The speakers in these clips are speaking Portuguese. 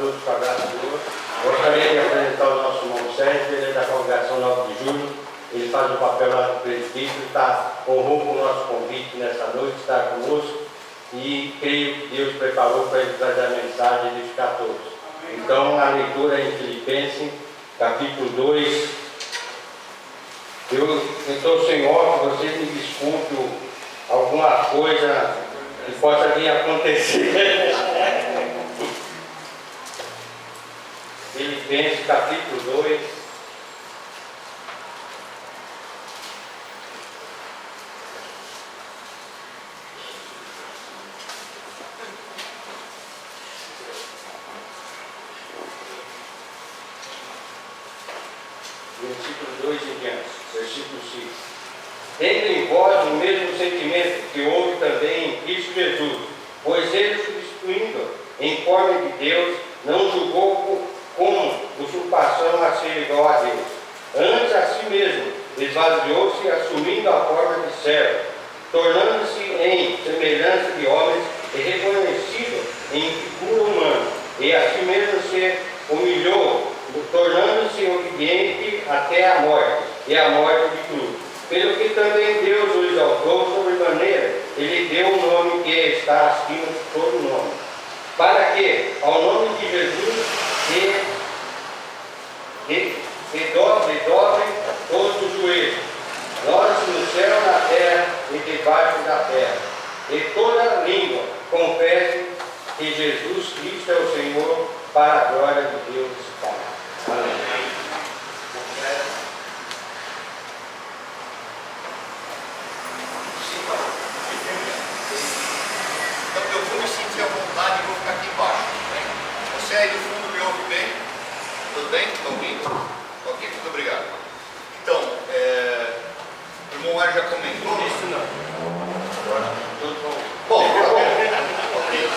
todos com a graça do Senhor. Gostaria de apresentar o nosso irmão Sérgio, ele é da congregação 9 de julho. Ele faz o papel lá do presbítero, honrou com o nosso convite nessa noite, está conosco. E creio que Deus preparou para ele trazer a mensagem e edificar todos. Então, a leitura em Filipenses, capítulo 2. Eu estou sem óculos, vocês me desculpem alguma coisa que possa vir a acontecer. Filipenses, capítulo 2. Versículo 2 em diante, versículo 6. Tendo em vós o mesmo sentimento que houve também em Cristo Jesus, pois ele, substituindo em forma de Deus, não julgou como usurpação a ser igual a Deus. Antes a si mesmo esvaziou-se, assumindo a forma de servo, tornando-se em semelhança de homens e reconhecido em figura humana, e a si mesmo se humilhou, tornando-se obediente até a morte, e a morte de cruz. Pelo que também Deus o exaltou sobremaneira, ele deu um nome que está acima de todo nome, para que, ao nome de Jesus, se dobre todos os joelhos, nós no céu, na terra e debaixo da terra, e toda língua confesse que Jesus Cristo é o Senhor, para a glória de Deus Pai. Amém. Então eu vou me sentir à vontade e vou ficar aqui embaixo. Né? Você aí do fundo me ouve bem? Tudo bem? Está ouvindo? Ok, muito obrigado. Então, o irmão Mário já comentou. Isso não. Agora, tudo bom. Bom, ok.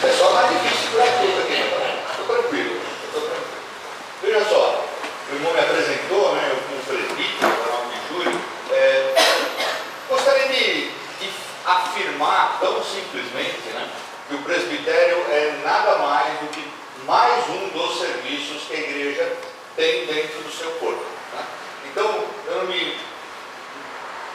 É só mais difícil segurar tudo aqui. Estou tranquilo. Veja só, o irmão me apresentou, né? Eu como presbítero, canal de julho. Gostaria de afirmar tão simplesmente, né, que o presbitério é nada mais do que mais um dos serviços que a igreja tem dentro do seu corpo. Né? Então, eu não me...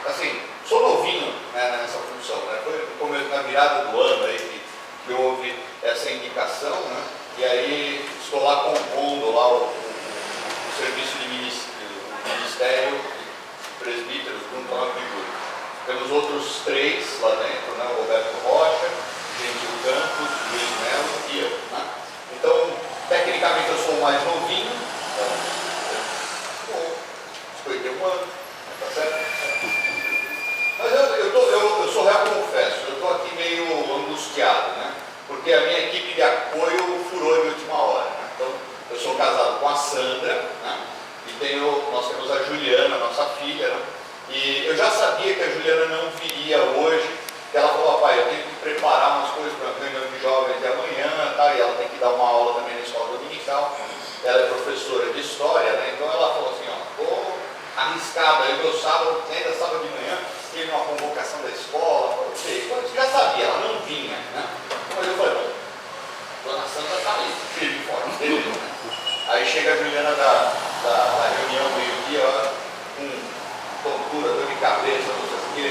Assim, sou novinho, né, nessa função. Né? Foi como na virada do ano aí que houve essa indicação, né? E aí estou lá compondo lá o serviço de ministério de presbíteros junto ao 9 de julho. Temos outros 3 lá dentro, né? O Roberto Rocha, Gentil Campos, Luiz Melo e eu. Né? Então, tecnicamente eu sou o mais novinho, então, eu 51 anos, tá certo? Mas eu sou real, confesso, eu estou aqui meio angustiado, né? Porque a minha equipe de apoio furou de última hora. Né? Então, eu sou casado com a Sandra, né? E nós temos a Juliana, nossa filha, né? E eu já sabia que a Juliana não viria hoje, que ela falou, papai, eu tenho que preparar umas coisas para a reunião de jovens de amanhã, tá? E ela tem que dar uma aula também na escola dominical. Ela é professora de história, né? Então ela falou assim, ó, tô arriscada, aí meu sábado, ainda sábado de manhã, teve uma convocação da escola, não sei, eu já sabia, ela não vinha, né? Mas eu falei, bom, dona Sandra está ali, firme e forte, beleza, né? Aí chega a Juliana da reunião meio-dia, com tontura, dor de cabeça, não sei o quê.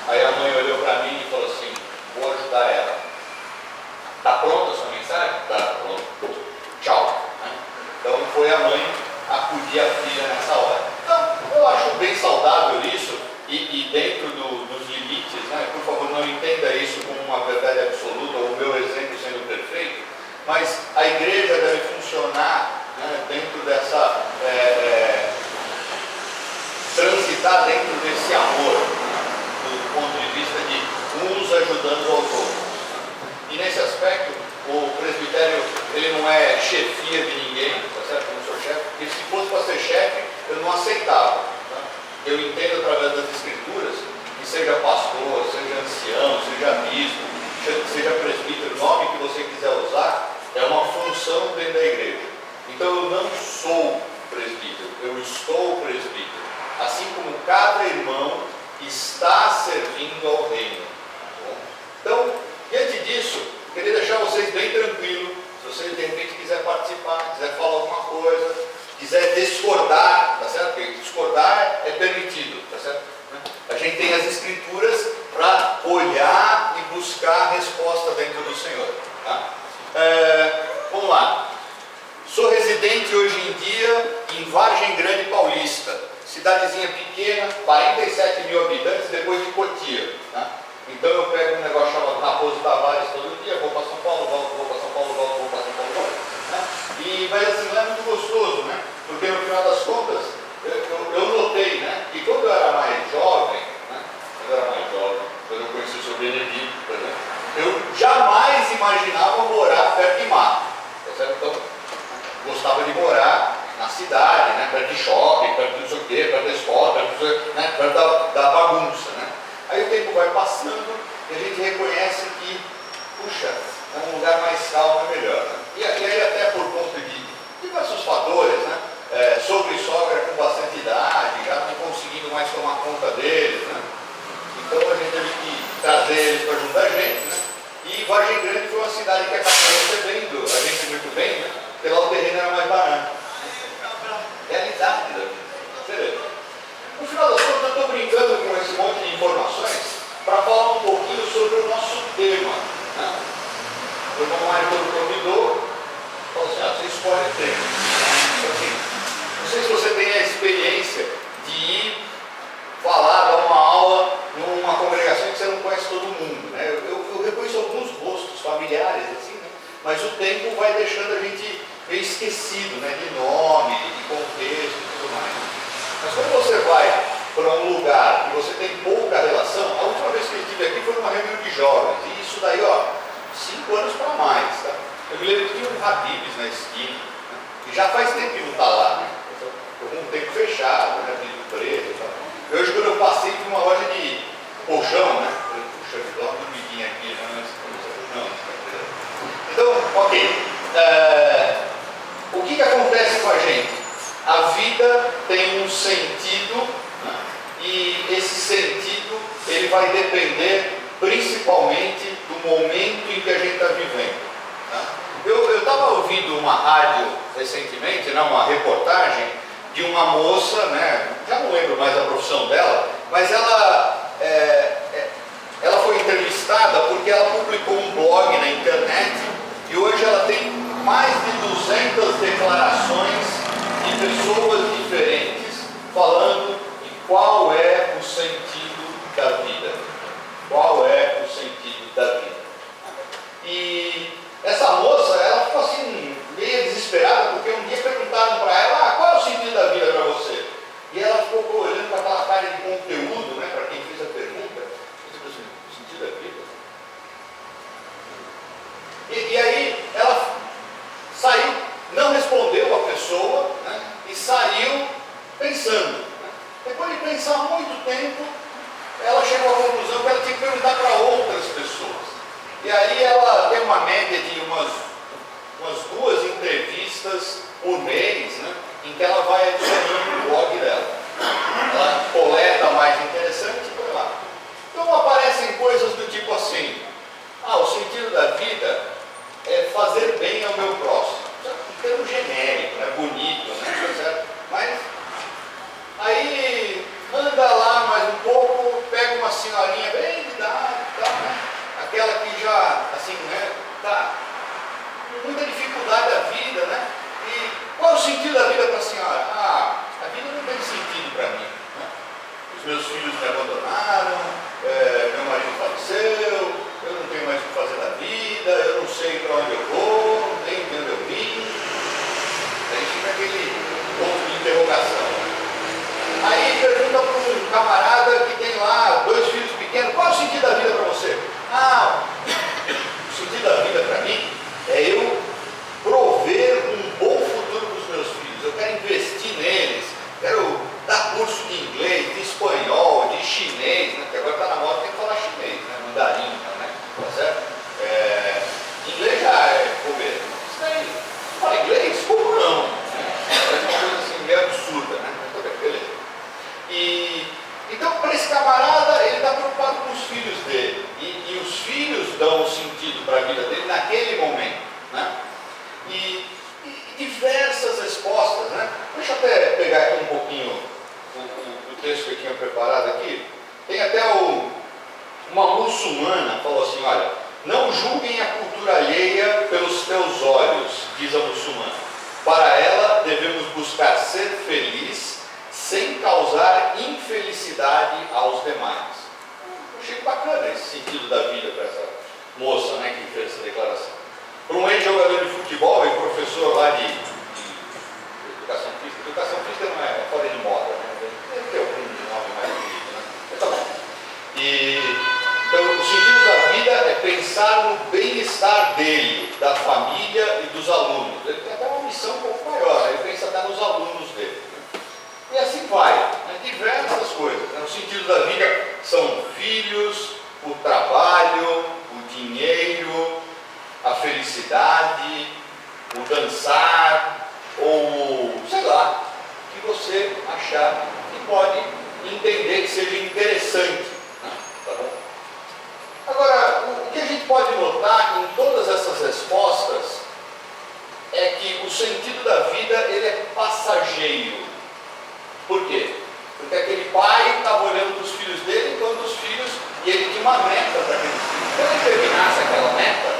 Aí a mãe olhou para mim e falou assim, vou ajudar ela. Tá pronta a sua mensagem? Tá pronto. Tchau. Então foi a mãe acudir a filha nessa hora. Então, eu acho bem saudável isso e dentro dos limites, né? Por favor, não entenda isso como uma verdade absoluta ou o meu exemplo sendo perfeito, mas a igreja deve funcionar, né, dentro dessa... transitar dentro desse amor, do ponto de vista de uns ajudando aos outros. E nesse aspecto, o presbitério ele não é chefia de ninguém, tá certo? Eu não sou chefe, porque se fosse para ser chefe, eu não aceitava. Tá? Eu entendo através das escrituras que seja pastor, seja ancião, seja bispo, seja presbítero, o nome que você quiser usar, é uma função dentro da igreja. Então eu não sou presbítero, eu estou presbítero. Assim como cada irmão está servindo ao reino. Então, diante disso, queria deixar vocês bem tranquilos. Se vocês de repente quiser participar Então eu pego um negócio chamado Raposo Tavares todo dia, vou para São Paulo, volto, vou para São Paulo, volto, vou para São Paulo, volto. Né? Mas assim, não é muito gostoso, né? Porque no final das contas, eu notei, né, que quando eu era mais jovem, né, quando eu conheci o seu Benedito, por exemplo, eu jamais imaginava morar perto de mato. Tá certo? Então, gostava de morar na cidade, né, perto de shopping, perto de não sei o quê, perto da escola, perto da bagunça. Né? Aí o tempo vai passando e a gente reconhece que, puxa, é um lugar mais calmo e melhor. Né? E aí até por conta de diversos fatores, né? Sogro e sogra com bastante idade, já não conseguindo mais tomar conta deles, né? Então a gente teve que trazer eles para ajudar a gente, né? E Vargem Grande foi uma cidade que acabou recebendo a gente muito bem, né? Porque lá o terreno era mais barato. Realidade da vida. Você vê? No final das contas, eu estou brincando com esse monte de informações para falar um pouquinho sobre o nosso tema. Né? O irmão Mário, quando convidou, falou assim: você escolhe o tema. Então, assim, não sei se você tem a experiência de ir falar, dar uma aula numa congregação que você não conhece todo mundo. Né? Eu reconheço alguns rostos familiares, assim, né? Mas o tempo vai deixando a gente meio esquecido, né? De nome, de contexto e tudo mais. Mas quando você vai para um lugar que você tem pouca relação, a última vez que eu estive aqui foi numa reunião de jovens, e isso daí, 5 anos para mais. Tá? Eu me lembro que tinha um Habib's na esquina, né? E já faz tempo que não está lá, né? Com um tempo fechado, né? Vidro preto e tal. E hoje, quando eu passei, tinha uma loja de colchão, né? Puxa, me dá uma dormidinha aqui, não. Então, ok. O que acontece com a gente? A vida tem um sentido, né? E esse sentido ele vai depender principalmente do momento em que a gente está vivendo. Tá? Eu estava ouvindo uma rádio recentemente, né, uma reportagem de uma moça, né, já não lembro mais a profissão dela, mas ela foi entrevistada porque ela publicou um blog na internet e hoje ela tem mais de 200 declarações de pessoas diferentes falando de qual é o sentido da vida. Qual é o sentido da vida? E essa moça, ela ficou assim, meio desesperada, porque um dia perguntaram para ela: qual é o sentido da vida para você? E ela ficou olhando para aquela cara de conteúdo, né, para quem fez a pergunta. Tipo assim, o sentido da vida? E aí ela saiu, não respondeu a pessoa, né, e saiu pensando. Né? Depois de pensar muito tempo, ela chegou à conclusão que ela tinha que perguntar para outras pessoas. E aí ela tem uma média de umas 2 entrevistas por mês, né, em que ela vai adicionando o blog dela. Ela coleta mais interessante e põe lá. Então aparecem coisas do tipo assim: o sentido da vida é fazer bem ao meu próximo. Um termo genérico, né, bonito, né, certo? Mas aí anda lá mais um pouco, pega uma senhorinha bem de idade, tá, né? Aquela que já, assim, né, tá com muita dificuldade da vida, né? E qual é o sentido da vida para a senhora? A vida não tem sentido para mim. Né? Os meus filhos me abandonaram, meu marido faleceu, eu não tenho mais o que fazer na vida, eu não sei para onde eu vou, nem de onde eu vim. Aí fica aquele ponto de interrogação. Aí pergunta para um camarada que tem lá 2 filhos pequenos: qual é o sentido da vida para você? O sentido da vida para mim é eu prover um bom futuro para os meus filhos. Eu quero investir neles, quero dar curso de inglês, de espanhol, de chinês, né? Porque agora está na moda, tem que falar chinês, né? Mandarim, né? Tá certo? Inglês já é bobeira. Isso daí, fala inglês? Como não? É uma coisa assim meio absurda, né? Beleza. Então, para esse camarada, ele está preocupado com os filhos dele. E os filhos dão um sentido para a vida dele naquele momento. Né? E diversas respostas. Né? Deixa eu até pegar aqui um pouquinho o texto que eu tinha preparado aqui. Tem até uma muçulmana falou assim: olha, não julguem a cultura alheia pelos teus olhos, diz a muçulmana. Para ela, devemos buscar ser feliz sem causar infelicidade aos demais. achei bacana esse sentido da vida para essa moça, né, que fez essa declaração. Para um ex-jogador de futebol e professor lá de educação física não é fora de moda, né? Deve ter algum nome mais bonito, né? Mas tá bom. Então, o sentido da vida é pensar no bem-estar dele, da família e dos alunos. Ele tem até uma missão um pouco maior, né? Ele pensa até nos alunos dele. Né? E assim vai, né? Diversas coisas. Né? O sentido da vida são filhos, o trabalho, o dinheiro, a felicidade, o dançar, ou sei lá, o que você achar que pode entender que seja interessante. Né? Tá bom? Agora, o que a gente pode notar em todas essas respostas é que o sentido da vida ele é passageiro. Por quê? Porque aquele pai estava olhando para os filhos dele, enquanto os filhos, e ele tinha uma meta para aqueles filhos. Quando ele terminasse aquela meta,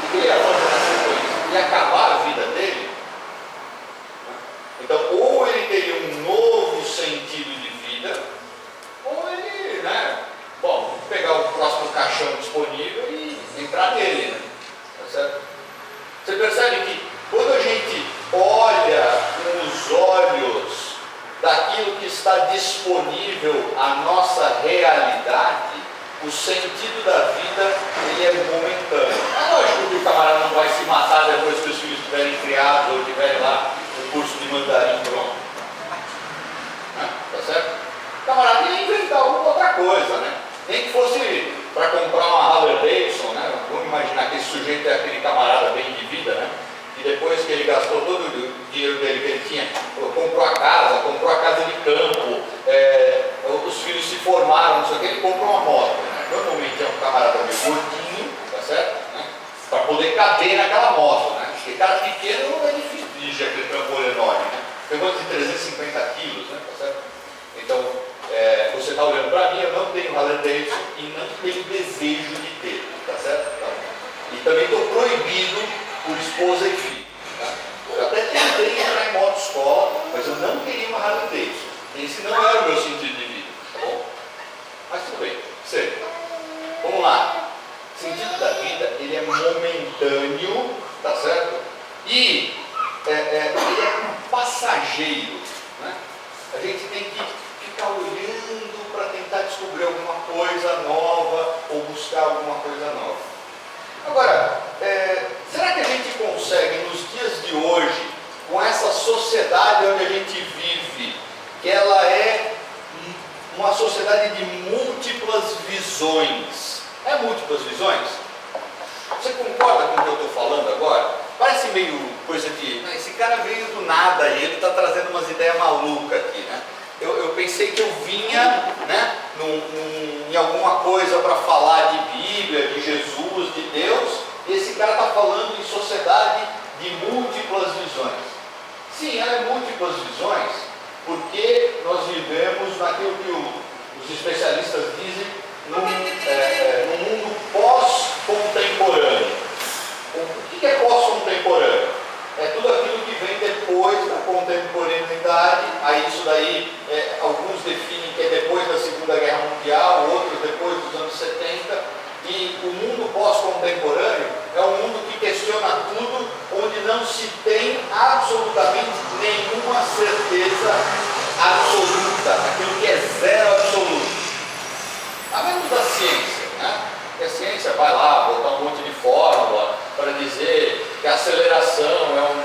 o que ele ia fazer na sequência? Ia acabar a vida dele? Então, ou ele teria um novo sentido de vida, ou ele, né, bom, pegar o próximo caixão disponível e entrar nele, né? Tá certo? Você percebe que quando a gente olha com os olhos daquilo que está disponível à nossa realidade, o sentido da vida ele é momentâneo. É lógico que o camarada não vai se matar depois que os filhos estiverem criados ou tiverem lá o curso de mandarim pronto. Né? Tá certo? O camarada ia inventar alguma outra coisa, né? Nem que fosse para comprar uma Harley Davidson, né? Vamos imaginar que esse sujeito é aquele camarada bem de vida, né? E depois que ele gastou todo o dinheiro dele que ele tinha, comprou a casa de campo, os filhos se formaram, não sei o que, ele comprou uma moto. Né? Normalmente é um camarada meio gordinho, tá certo? Né? Para poder caber naquela moto, né? Porque cara pequeno é difícil dirigir aquele trambolho enorme, né? Tem mais de 350 quilos, né? Tá certo? Então, você está olhando para mim, eu não tenho Harley Davidson e não tenho desejo de ter, tá certo? Então, e também estou proibido por esposa e filho. Tá? Eu até tentei entrar em moto-escola, mas eu não queria uma Harley Davidson. Esse não era o meu sentido de vida, tá bom? Mas tudo bem, sei. Vamos lá. O sentido da vida, ele é momentâneo, tá certo? E ele é passageiro, né? A gente tem que ficar olhando para tentar descobrir alguma coisa nova ou buscar alguma coisa nova. Agora, será que a gente consegue, nos dias de hoje, com essa sociedade onde a gente vive, que ela é uma sociedade de múltiplas visões? É múltiplas visões? Você concorda com o que eu estou falando agora? Parece meio coisa de... Esse cara veio do nada e ele está trazendo umas ideias malucas aqui, né? Eu pensei que eu vinha, né, em alguma coisa para falar de Bíblia, de Jesus, de Deus, e esse cara está falando em sociedade de múltiplas visões. Sim, ela é múltiplas visões, porque nós vivemos naquilo que os especialistas dizem, num mundo pós-contemporâneo. O que é pós-contemporâneo? É tudo aquilo que vem depois da contemporaneidade. Aí isso daí, alguns definem que é depois da Segunda Guerra Mundial, outros depois dos anos 70. E o mundo pós-contemporâneo é um mundo que questiona tudo, onde não se tem absolutamente nenhuma certeza absoluta, aquilo que é zero absoluto. A menos da ciência, né? Que a ciência vai lá botar um monte de fórmula para dizer que a aceleração é um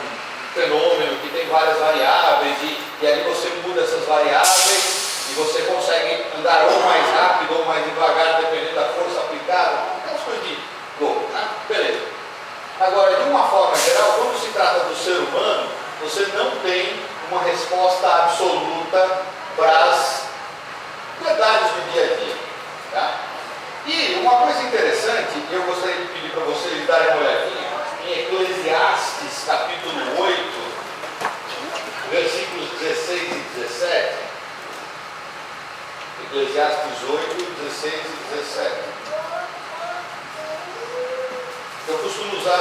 fenômeno que tem várias variáveis e ali você muda essas variáveis e você consegue andar ou mais rápido ou mais devagar, dependendo da força aplicada. Aquelas coisas de louco, né? Beleza. Agora, de uma forma geral, quando se trata do ser humano, você não tem uma resposta absoluta para as verdades do dia a dia. Tá? E uma coisa interessante, eu gostaria de pedir para vocês darem uma olhadinha, em Eclesiastes, capítulo 8, versículos 16 e 17. Eclesiastes 8, 16 e 17. Eu costumo usar a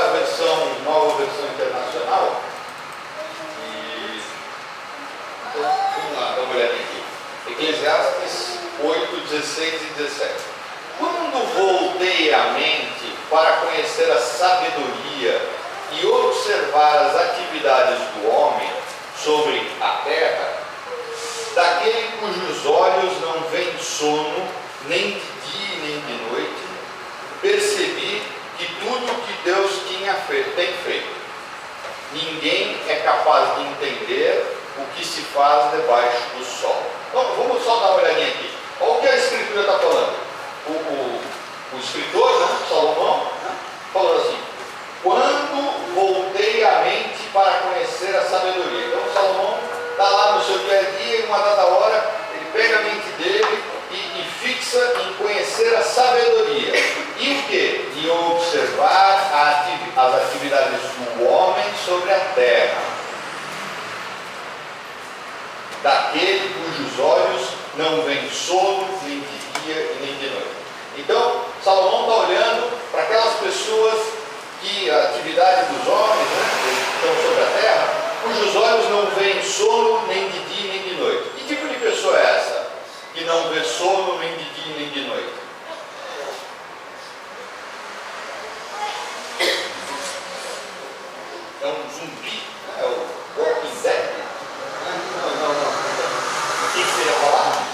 nova versão internacional. Então, vamos lá, dá uma olhadinha aqui. Eclesiastes 8, 16 e 17. O voltei a mente para conhecer a sabedoria e observar as atividades do homem sobre a terra, daquele cujos olhos não veem sono, nem de dia nem de noite, percebi que tudo o que Deus tem feito, ninguém é capaz de entender o que se faz debaixo do sol. Então, vamos só dar uma olhadinha aqui. Olha o que a Escritura está falando. O escritor, né, Salomão, né, falando assim: quando voltei a mente para conhecer a sabedoria. Então, Salomão está lá no seu dia a dia, em uma dada hora, ele pega a mente dele e fixa em conhecer a sabedoria. E o quê? E observar as atividades do homem sobre a terra, daquele cujos olhos não veem sono, nem de dia e nem de noite. Então, Salomão está olhando para aquelas pessoas que a atividade dos homens, né, que estão sobre a terra, cujos olhos não veem sono, nem de dia nem de noite. Que tipo de pessoa é essa? Que não vê sono, nem de dia nem de noite? É um zumbi, né? É o Walking Dead. Não. O que você ia falar?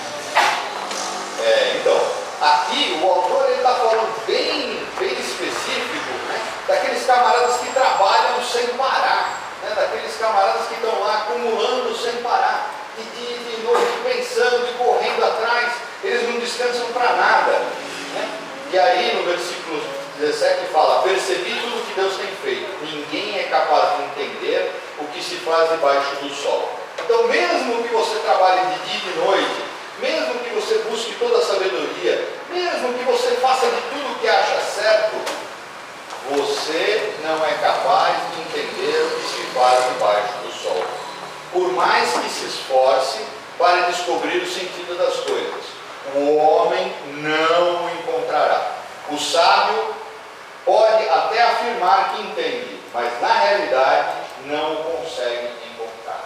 Então, aqui o autor está falando bem específico, né, daqueles camaradas que trabalham sem parar, né, daqueles camaradas que estão lá acumulando sem parar, de dia e de noite, pensando e correndo atrás, eles não descansam para nada. Né? E aí no versículo 17 fala: percebi tudo o que Deus tem feito, ninguém é capaz de entender o que se faz debaixo do sol. Então, mesmo que você trabalhe de dia e de noite, mesmo que você busque toda a sabedoria, mesmo que você faça de tudo o que acha certo, você não é capaz de entender o que se faz debaixo do sol. Por mais que se esforce para descobrir o sentido das coisas, o homem não o encontrará. O sábio pode até afirmar que entende, mas na realidade não o consegue encontrar.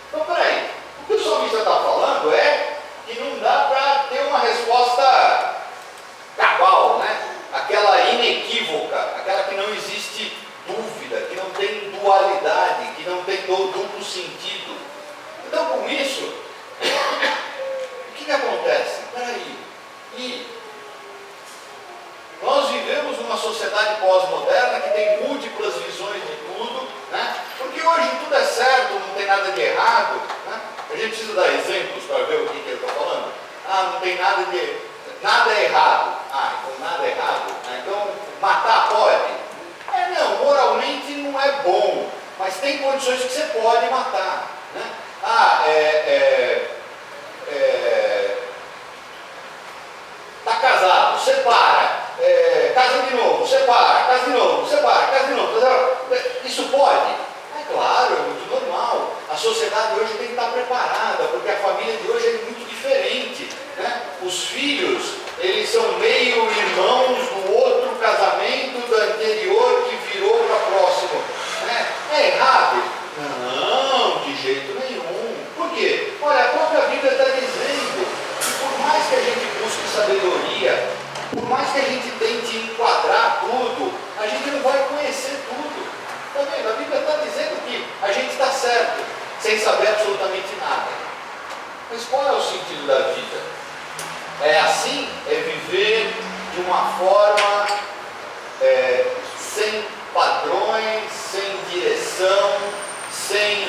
Então, peraí, o que o salmista está falando é que não dá para ter uma resposta cabal, né? Aquela inequívoca, aquela que não existe dúvida, que não tem dualidade, que não tem duplo sentido. Então, com isso, o que acontece? Peraí, nós vivemos numa sociedade pós-moderna que tem múltiplas visões de tudo, né? Porque hoje tudo é certo, não tem nada de errado, né? A gente precisa dar exemplos para ver o que ele está falando. Não tem nada é errado. Então nada é errado. Então matar pode? Não, moralmente não é bom, mas tem condições que você pode matar. Né? Tá casado, separa. Casa de novo, separa. Casa de novo, separa. Casa de novo. Isso pode? É claro, é muito normal. A sociedade hoje tem que estar preparada, porque a família de hoje é muito diferente. Né? Os filhos, eles são meio irmãos do outro casamento do anterior que virou para próximo. Né? É errado? Não, de jeito nenhum. Por quê? Olha, a própria Bíblia está dizendo que por mais que a gente busque sabedoria, por mais que a gente tente enquadrar tudo, a gente não vai conhecer tudo. Está vendo? A Bíblia está dizendo que a gente está certo, sem saber absolutamente nada. Mas qual é o sentido da vida? É assim, é viver de uma forma sem padrões, sem direção, sem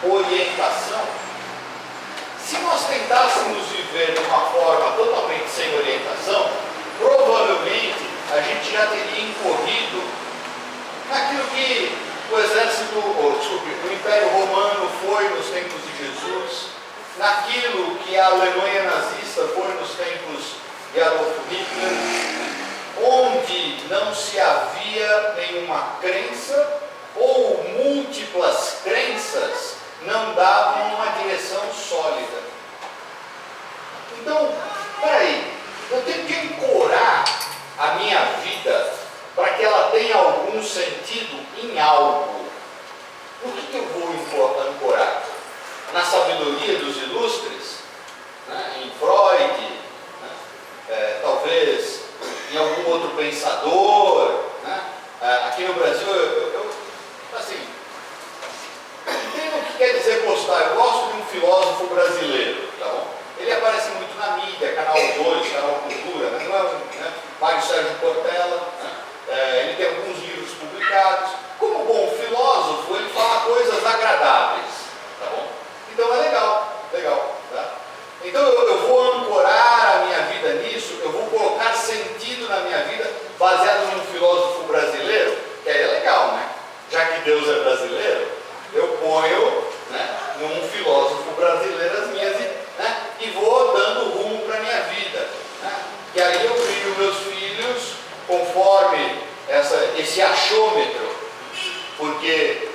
orientação. Se nós tentássemos viver de uma forma totalmente sem orientação, provavelmente a gente já teria incorrido naquilo que o Império Romano foi nos tempos de Jesus, naquilo que a Alemanha nazista foi nos tempos de Adolf Hitler, onde não se havia nenhuma crença ou múltiplas crenças não davam uma direção sólida. Então, peraí, eu tenho que ancorar a minha vida para que ela tenha algum sentido em algo. O que eu vou ancorar? Na sabedoria dos ilustres? Né? Em Freud? Né? Talvez em algum outro pensador, né? Aqui no Brasil, assim, entendo o que quer dizer gostar. Eu gosto de um filósofo brasileiro, tá bom? Ele aparece muito na mídia, Canal 2, Canal Cultura, né? Não é né? Mário Sérgio Cortella, né? Ele tem alguns livros publicados. Como bom filósofo, ele fala coisas agradáveis, tá bom? Então é legal, tá? Então eu vou ancorar a minha vida nisso, eu vou colocar sentido na minha vida baseado num filósofo brasileiro, que aí é legal, né? Já que Deus é brasileiro, eu ponho, né, num filósofo brasileiro as minhas, né, e vou dando rumo para a minha vida, né? E aí eu crio meus filhos conforme esse achômetro, porque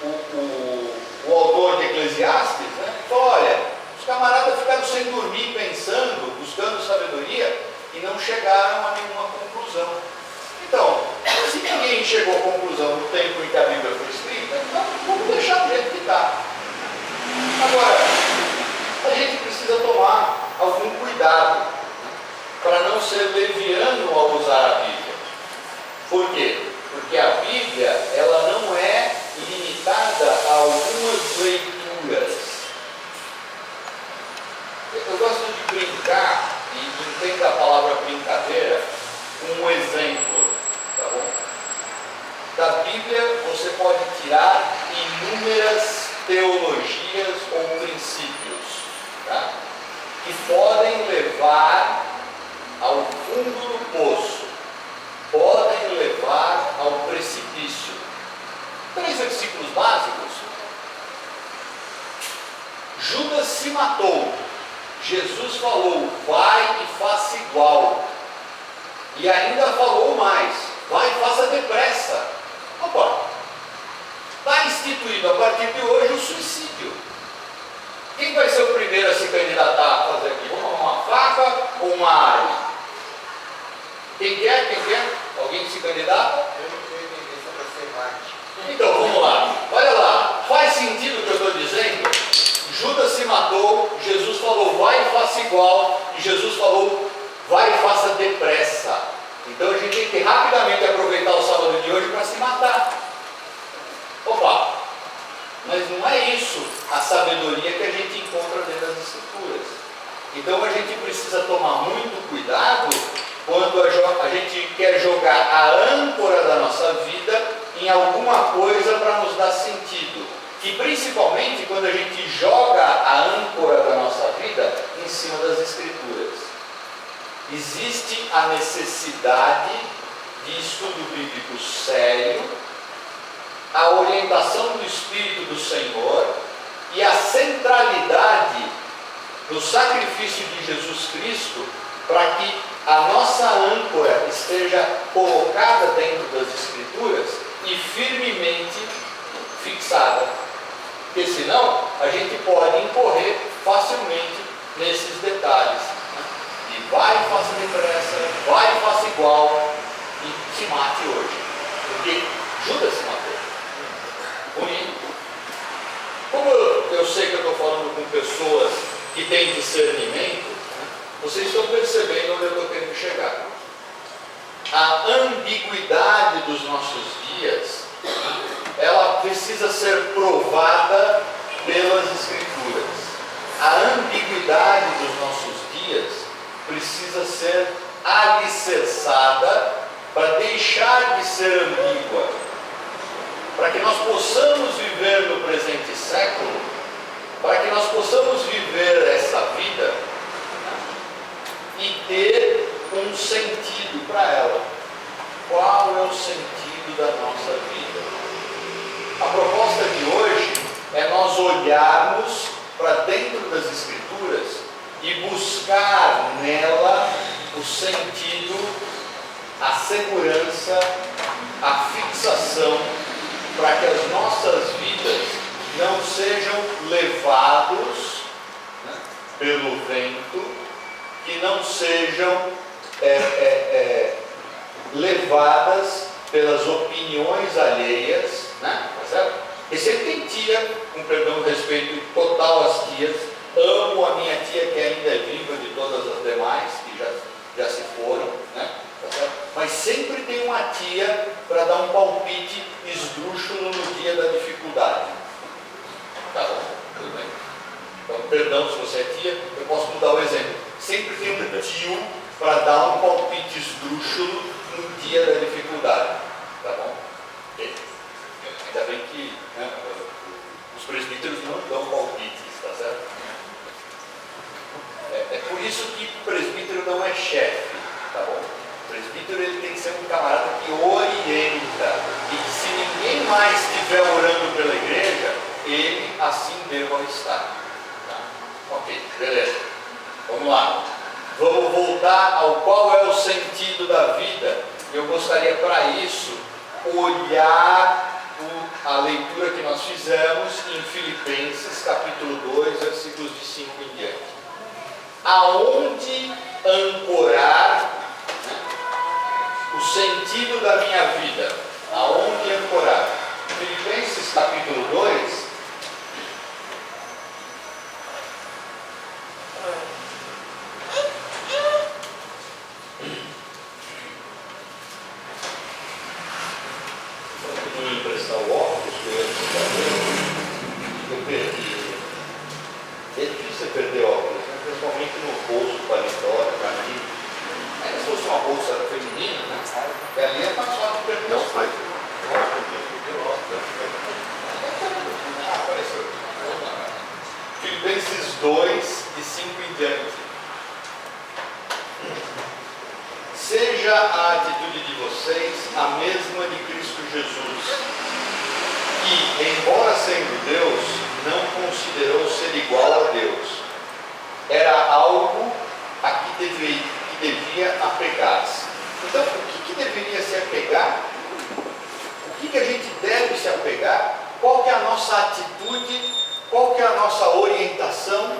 o autor de Eclesiastes, né, falou, olha, os camaradas ficaram sem dormir, pensando, buscando sabedoria, e não chegaram a nenhuma conclusão. Então, se ninguém chegou à conclusão no tempo em que a Bíblia foi escrita, então vamos deixar do jeito que está. Agora, a gente precisa tomar algum cuidado para não ser leviano ao usar a Bíblia. Por quê? Porque a Bíblia, ela não é limitada a algumas leituras. Eu gosto de brincar, e entendo a palavra brincadeira, um exemplo, tá bom? Da Bíblia você pode tirar inúmeras teologias ou princípios, tá? Que podem levar ao fundo do poço, podem levar ao precipício. 3 versículos básicos. Judas se matou. Jesus falou, vai e faça igual. E ainda falou mais, vai e faça depressa. Opa, está instituído a partir de hoje o suicídio. Quem vai ser o primeiro a se candidatar a fazer aqui? Uma faca ou uma arma? Quem quer? Alguém se candidata? Eu não tenho tendência para ser Marte. Então vamos lá, olha lá, faz sentido o que eu estou dizendo? Judas se matou, Jesus falou, vai e faça igual, e Jesus falou, vai e faça depressa. Então a gente tem que rapidamente aproveitar o sábado de hoje para se matar. Opa, mas não é isso a sabedoria que a gente encontra dentro das Escrituras. Então a gente precisa tomar muito cuidado quando a gente quer jogar a âncora da nossa vida em alguma coisa para nos dar sentido. E principalmente quando a gente joga a âncora da nossa vida em cima das Escrituras. Existe a necessidade de estudo bíblico sério, a orientação do Espírito do Senhor e a centralidade do sacrifício de Jesus Cristo para que a nossa âncora esteja colocada dentro das Escrituras e firmemente fixada. Porque senão a gente pode incorrer facilmente nesses detalhes. E vai e faça depressa, vai e faça igual e se mate hoje. Porque Judas se matou. Bonito. Como eu sei que eu estou falando com pessoas que têm discernimento, vocês estão percebendo onde eu estou querendo chegar. A ambiguidade dos nossos dias, ela precisa ser provada pelas Escrituras. A ambiguidade dos nossos dias precisa ser alicerçada para deixar de ser ambígua. Para que nós possamos viver no presente século, para que nós possamos viver essa vida e ter um sentido para ela. Qual é o sentido da nossa vida? A proposta de hoje é nós olharmos para dentro das Escrituras e buscar nela o sentido, a segurança, a fixação, para que as nossas vidas não sejam levados, né, pelo vento, que não sejam levadas pelas opiniões alheias, né? Tá certo? E sempre tem tia, com perdão e respeito total às tias, amo a minha tia que ainda é viva de todas as demais, que já se foram, né? Tá certo? mas sempre tem uma tia para dar um palpite esdrúxulo no dia da dificuldade. Tá bom? Tudo bem? Então, perdão se você é tia, eu posso mudar o exemplo. Sempre tem um tio para dar um palpite esdrúxulo no dia da dificuldade. Tá bom? Okay? Ainda bem que os presbíteros não dão palpites, tá certo? É por isso que o presbítero não é chefe, tá bom? O presbítero ele tem que ser um camarada que orienta, e que se ninguém mais estiver orando pela igreja, ele assim deva estar. Tá? Ok, beleza. Vamos lá. Vamos voltar ao qual é o sentido da vida. Eu gostaria para isso olhar a leitura que nós fizemos em Filipenses capítulo 2, versículos de 5 em diante. Aonde ancorar, né, o sentido da minha vida? Aonde ancorar? Filipenses capítulo 2. Vou emprestar o óculos que eu perdi. É difícil você perder óculos, né? Principalmente no bolso, paletó, camisa. Ainda se fosse uma bolsa feminina, né? E ali é mais fácil de perder as coisas. Apareceu. Filipenses 2, de 5 em diante. Seja a atitude de vocês a mesma de Cristo Jesus, que, embora sendo Deus, não considerou ser igual a Deus. Era algo a que devia apegar-se. Então, o que deveria se apegar? O que a gente deve se apegar? Qual que é a nossa atitude? Qual que é a nossa orientação?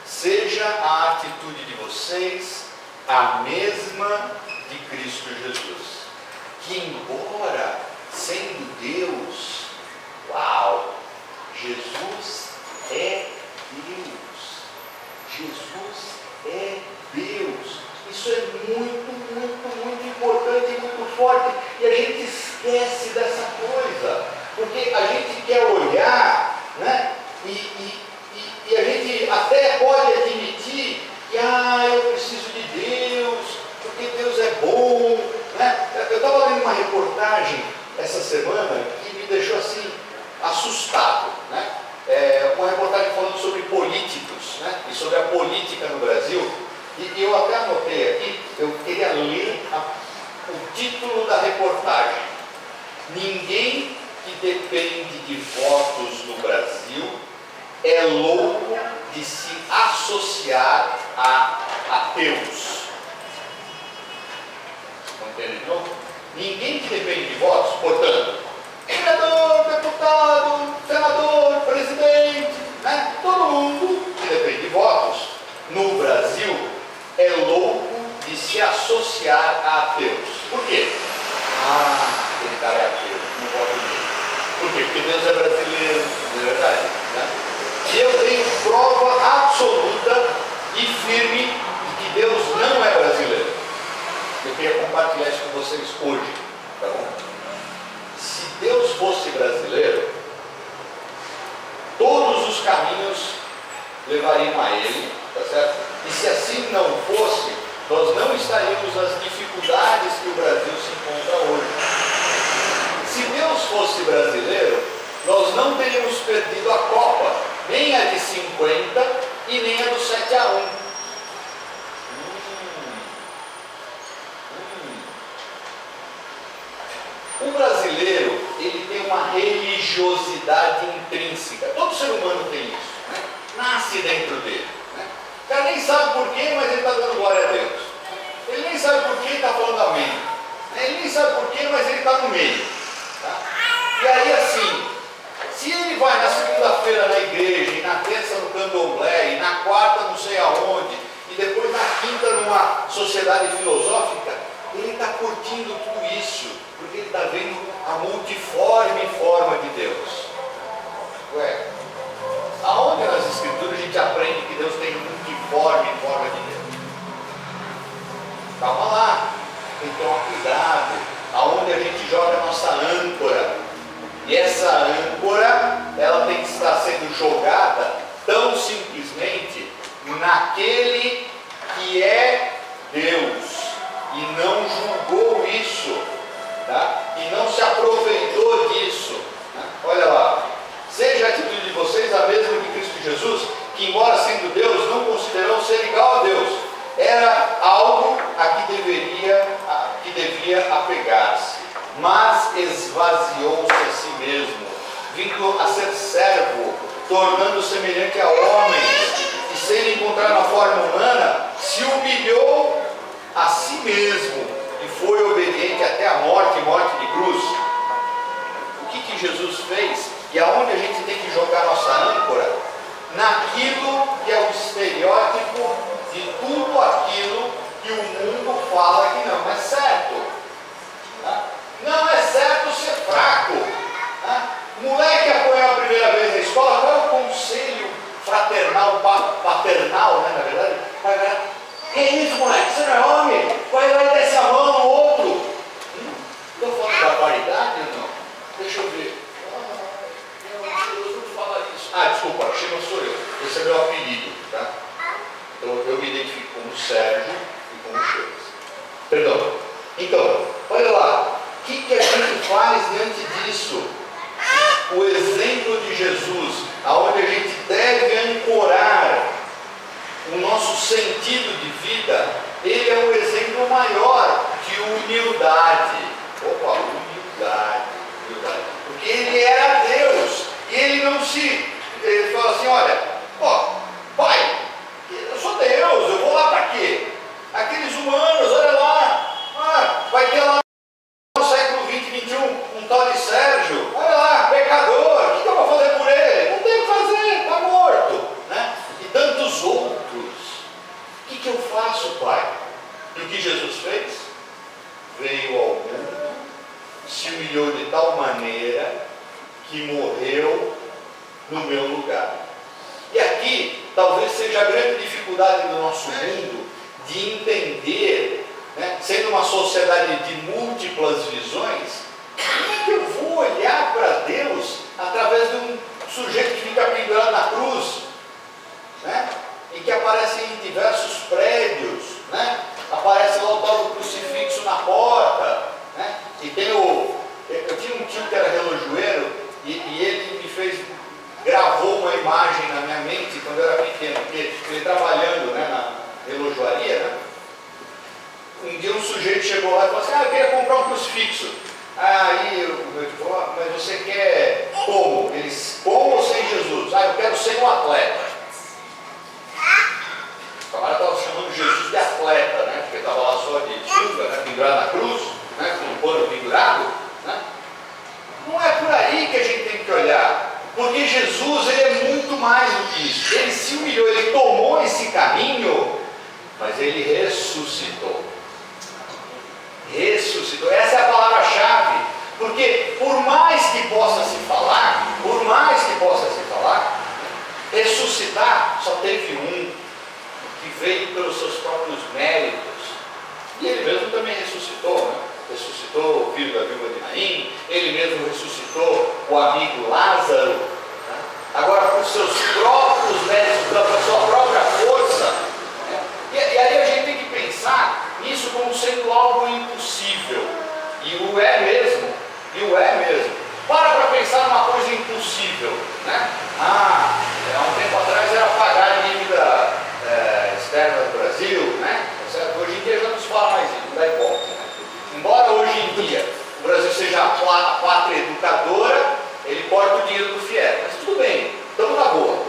Seja a atitude de vocês a mesma de Cristo Jesus, que embora sendo Deus, uau, Jesus é Deus. Jesus é Deus. Isso é muito importante e muito forte. E a gente esquece dessa coisa, porque a gente quer olhar, né? E a gente até pode admitir que eu preciso de Deus, porque Deus é bom, né? Eu estava lendo uma reportagem essa semana que me deixou assim assustado, né? Uma reportagem falando sobre políticos, né? E sobre a política no Brasil. E eu até anotei aqui, eu queria ler o título da reportagem. Ninguém que depende de votos no Brasil é louco de se associar a ateus. Não entende de novo? Ninguém que depende de votos, portanto, vereador, deputado, senador, presidente, né? Todo mundo que depende de votos no Brasil é louco de se associar a ateus. Por quê? Aquele cara é ateu, não voto nele. Por quê? Porque Deus é brasileiro, não é verdade? Né? E eu tenho prova absoluta e firme de que Deus não é brasileiro. Eu queria compartilhar isso com vocês hoje, tá bom? Se Deus fosse brasileiro, todos os caminhos levariam a Ele, tá certo? E se assim não fosse, nós não estaríamos nas dificuldades que o Brasil se encontra hoje. Se Deus fosse brasileiro, nós não teríamos perdido a Copa, nem a de 50 e nem a do 7-1. O brasileiro, ele tem uma religiosidade intrínseca. Todo ser humano tem isso, né? Nasce dentro dele, né? O cara nem sabe por quê, mas ele está dando glória a Deus. Ele nem sabe por que está falando amém. Ele nem sabe por quê, mas ele está no meio, tá? E aí assim, se ele vai na segunda-feira na igreja, e na terça no candomblé, e na quarta não sei aonde, e depois na quinta numa sociedade filosófica, ele está curtindo tudo isso, porque ele está vendo a multiforme forma de Deus. Ué, aonde nas escrituras a gente aprende que Deus tem multiforme forma de Deus? Calma lá. tem que tomar cuidado aonde a gente joga a nossa âncora. E essa âncora, ela tem que estar sendo jogada tão simplesmente naquele que é Deus, e não julgou isso, tá? E não se aproveitou disso, né? Olha lá, seja a atitude de vocês a mesma de Cristo Jesus, que embora sendo Deus, não considerou ser igual a Deus, era algo a que devia apegar-se, mas esvaziou-se a si mesmo, vindo a ser servo, tornando-se semelhante a homens, e sem encontrar na forma humana, se humilhou a si mesmo e foi obediente até a morte, morte de cruz. O que Jesus fez e aonde a gente tem que jogar nossa âncora? Naquilo que é o estereótipo de tudo aquilo que o mundo fala que não é certo. Não é certo ser fraco. Moleque apanhou a primeira vez na escola, qual é o conselho fraternal, paternal, né, na verdade? Que isso, moleque? Você não é homem? Vai lá e desce a mão no outro. Estou falando da paridade ou não? Deixa eu ver. Eu não falo isso. Desculpa, Chima sou eu. Esse é meu apelido, tá? Então eu me identifico como Sérgio e como Chimas. Perdão. Então, olha lá. O que a gente faz diante disso? O exemplo de Jesus, aonde a gente deve ancorar o nosso sentido de vida, ele é um exemplo maior de humildade. Humildade. Porque ele era Deus. E ele fala assim, olha, pai, eu sou Deus, eu vou lá para quê? Aqueles humanos, olha lá, vai ter lá no século 20 e 21, um tal de Sérgio, olha lá, pecador, o que eu vou fazer por ele? Não tem o que fazer, está morto, né? E tantos outros. O que eu faço, pai? E o que Jesus fez? Veio ao mundo, se humilhou de tal maneira que morreu no meu lugar. E aqui, talvez seja a grande dificuldade do nosso mundo de entender, né, sendo uma sociedade de múltiplas visões, como é que eu vou olhar para Deus através de um sujeito que fica pendurado na cruz, né, e que aparece em diversos prédios, né, aparece lá o tal do crucifixo na porta, né, e tem eu tinha um tio que era relojoeiro e ele gravou uma imagem na minha mente quando eu era pequeno, porque ele trabalhando, né, na relojoaria, né? Um dia um sujeito chegou lá e falou assim, eu queria comprar um crucifixo. Aí eu disse, mas você quer como? Eles, com ou sem Jesus? Eu quero ser um atleta. O camarada estava chamando Jesus de atleta, né? Porque estava lá só de sunga, né? Pendurado na cruz, né? Com o pano pendurado, né? Não é por aí que a gente tem que olhar. Porque Jesus, ele é muito mais do que isso. Ele se humilhou, ele tomou esse caminho, mas ele ressuscitou. Ressuscitou. Essa é a palavra-chave. Porque por mais que possa se falar, ressuscitar só teve um, que veio pelos seus próprios méritos. E ele mesmo também ressuscitou, né? Ressuscitou o filho da viúva de Naim, ele mesmo ressuscitou o amigo Lázaro, né? Agora por seus próprios méritos, pela sua própria força, né? E aí a gente tem que pensar nisso como sendo algo impossível, e o é mesmo. Para pensar numa coisa impossível, né? Há um tempo atrás era pagar a dívida externa do Brasil, né? Hoje em dia já não se fala mais isso, não dá hipótese, né? Embora hoje em dia o Brasil seja a pátria educadora, ele corta o dinheiro do FIES, mas tudo bem, estamos na boa,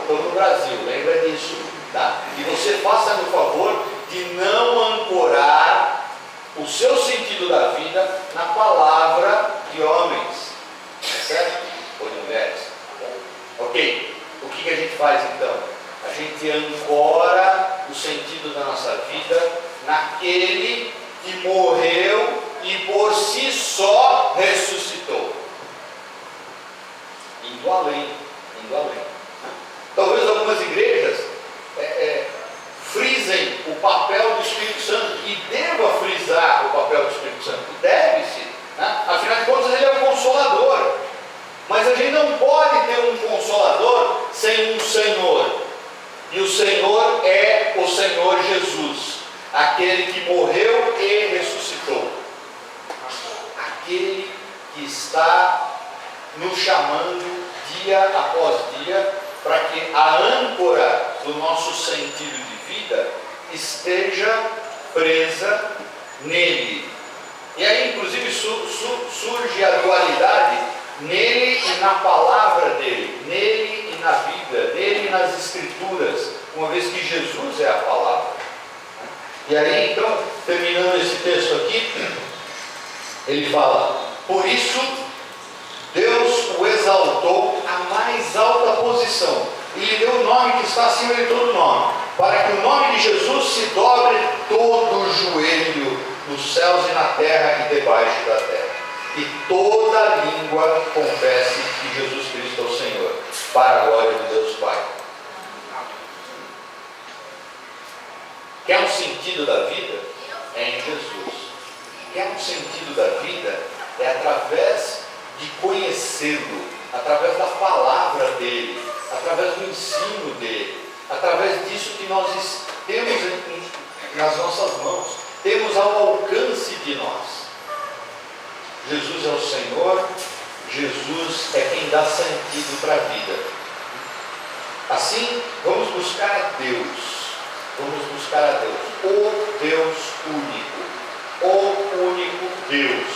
estamos no Brasil, lembra disso, tá? E você faça-me o favor de não ancorar o seu sentido da vida na palavra de homens, certo? Ou de mulheres, ok? O que a gente faz então? A gente ancora o sentido da nossa vida naquele que morreu e por si só ressuscitou. Indo além. Talvez algumas igrejas frisem o papel do Espírito Santo, e deva frisar o papel do Espírito Santo? Deve-se, né? Afinal de contas ele é o Consolador. Mas a gente não pode ter um Consolador sem um Senhor. E o Senhor é o Senhor Jesus, aquele que morreu e ressuscitou, aquele que está nos chamando dia após dia para que a âncora do nosso sentido de vida esteja presa nele. E aí inclusive surge a dualidade nele e na palavra dele, nele e na vida, nele e nas escrituras, uma vez que Jesus é a palavra. E aí então, terminando esse texto aqui, ele fala: por isso Deus o exaltou à mais alta posição e lhe deu o nome que está acima de todo nome, para que o nome de Jesus se dobre todo o joelho nos céus e na terra e debaixo da terra, e toda língua confesse que Jesus Cristo é o Senhor, para a glória de Deus Pai. Quer um sentido da vida? É em Jesus. Quer um sentido da vida? É através de conhecê-lo, através da palavra dele, através do ensino dele, através disso que nós temos nas nossas mãos, temos ao alcance de nós. Jesus é o Senhor, Jesus é quem dá sentido para a vida. Assim, vamos buscar a Deus. Vamos buscar a Deus, o Deus único, o único Deus,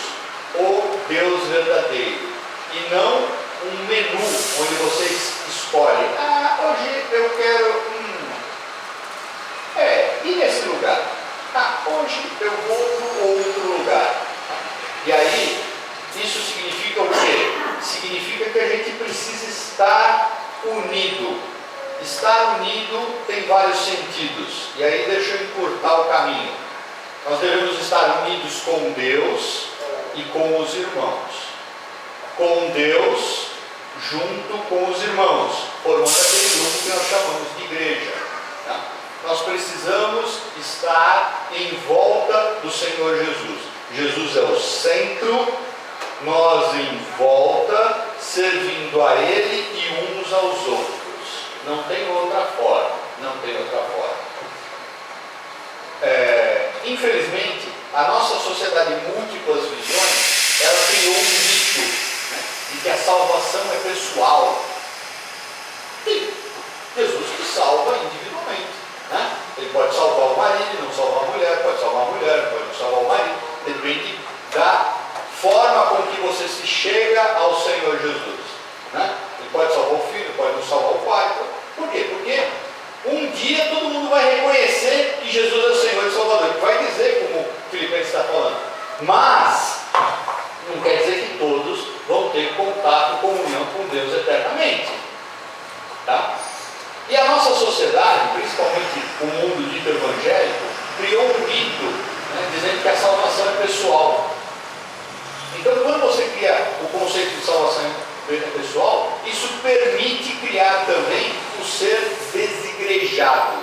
o Deus verdadeiro, e não um menu onde vocês escolhem: hoje eu quero ir nesse lugar, hoje eu vou para outro lugar. E aí, isso significa o quê? Significa que a gente precisa estar unido. Estar unido tem vários sentidos, e aí deixa eu encurtar o caminho. Nós devemos estar unidos com Deus e com os irmãos. Com Deus junto com os irmãos, formando aquele grupo que nós chamamos de igreja. Tá? Nós precisamos estar em volta do Senhor Jesus. Jesus é o centro, nós em volta, servindo a Ele e uns aos outros. Não tem outra forma, não tem outra forma. Infelizmente, a nossa sociedade de múltiplas visões, ela criou um mito, né, de que a salvação é pessoal. Sim, Jesus que salva individualmente, né? Ele pode salvar o marido e não salvar a mulher, pode salvar a mulher, pode não salvar o marido, depende da forma com que você se chega ao Senhor Jesus, né? Ele pode salvar o filho, pode não salvar o pai. Por quê? Porque um dia todo mundo vai reconhecer que Jesus é o Senhor e Salvador. Ele vai dizer, como o Filipenses está falando. Mas não quer dizer que todos vão ter contato, comunhão com Deus eternamente. Tá? E a nossa sociedade, principalmente o mundo dito evangélico, criou um mito, né, dizendo que a salvação é pessoal. Então, quando você cria o conceito de salvação pessoal, isso permite criar também o ser desigrejado.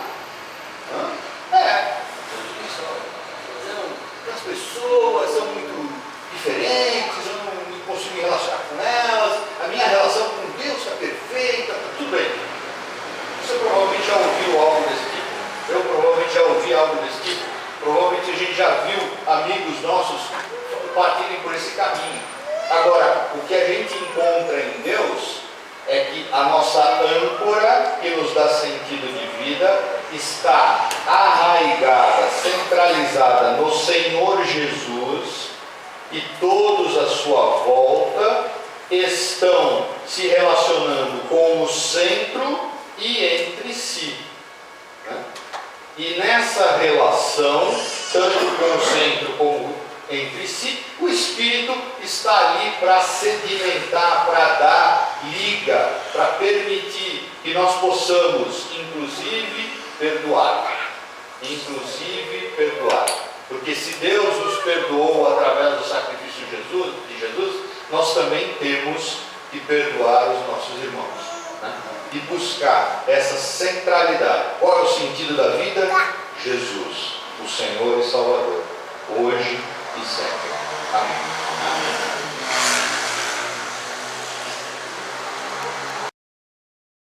As pessoas são muito diferentes, eu não consigo me relacionar com elas, a minha relação com Deus está perfeita, está tudo bem. Você provavelmente já ouviu algo desse tipo, eu provavelmente já ouvi algo desse tipo, provavelmente a gente já viu amigos nossos partirem por esse caminho. Agora, o que a gente encontra em Deus é que a nossa âncora, que nos dá sentido de vida, está arraigada, centralizada no Senhor Jesus, e todos à sua volta estão se relacionando com o centro e entre si. Né? E nessa relação, tanto com o centro como entre si, o Espírito está ali para sedimentar, para dar liga, para permitir que nós possamos, inclusive, perdoar. Inclusive, perdoar. Porque se Deus nos perdoou através do sacrifício de Jesus, nós também temos que perdoar os nossos irmãos. Né? E buscar essa centralidade. Qual é o sentido da vida? Jesus, o Senhor e Salvador. Hoje e serve. Amém.